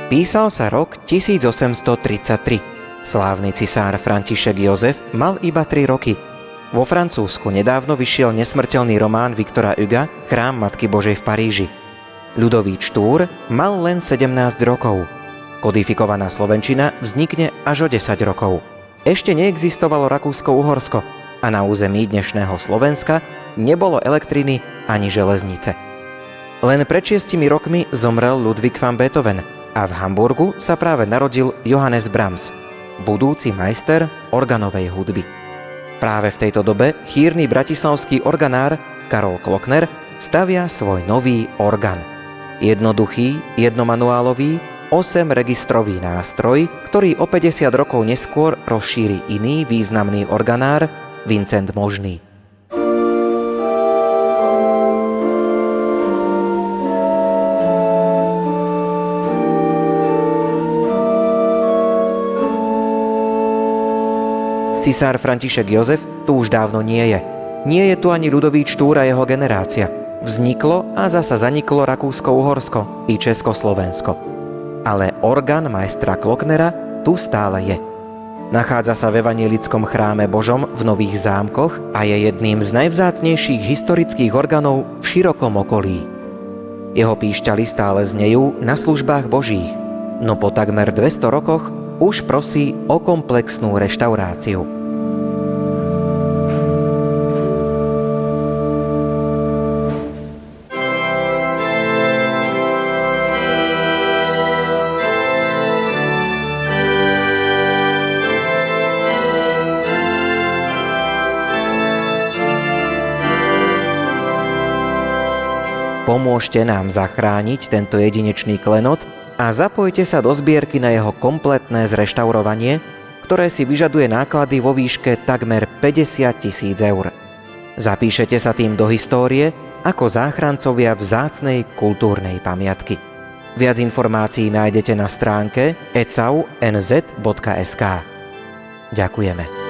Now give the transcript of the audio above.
Písal sa rok 1833. Slávny cisár František Jozef mal iba 3 roky. Vo Francúzsku nedávno vyšiel nesmrteľný román Viktora Huga Chrám Matky Božej v Paríži. Ľudovít Štúr mal len 17 rokov. Kodifikovaná slovenčina vznikne až o 10 rokov. Ešte neexistovalo Rakúsko-Uhorsko a na území dnešného Slovenska nebolo elektriny ani železnice. Len pred 6 rokmi zomrel Ludwig van Beethoven a v Hamburgu sa práve narodil Johannes Brahms, budúci majster organovej hudby. Práve v tejto dobe chýrny bratislavský organár Karol Klockner stavia svoj nový orgán. Jednoduchý, jednomanuálový, 8-registrový nástroj, ktorý o 50 rokov neskôr rozšíri iný významný organár Vincent Možný. Cisár František Jozef tu už dávno nie je. Nie je tu ani Ľudovít Štúr a jeho generácia. Vzniklo a zasa zaniklo Rakúsko-Uhorsko i Československo. Ale orgán majstra Klocknera tu stále je. Nachádza sa v evanjelickom chráme Božom v Nových Zámkoch a je jedným z najvzácnejších historických orgánov v širokom okolí. Jeho píšťaly stále znejú na službách Božích, no po takmer 200 rokoch už prosí o komplexnú reštauráciu. Pomôžte nám zachrániť tento jedinečný klenot a zapojte sa do zbierky na jeho kompletné zreštaurovanie, ktoré si vyžaduje náklady vo výške takmer 50 000 eur. Zapíšete sa tým do histórie ako záchrancovia vzácnej kultúrnej pamiatky. Viac informácií nájdete na stránke ecau.nz.sk. Ďakujeme.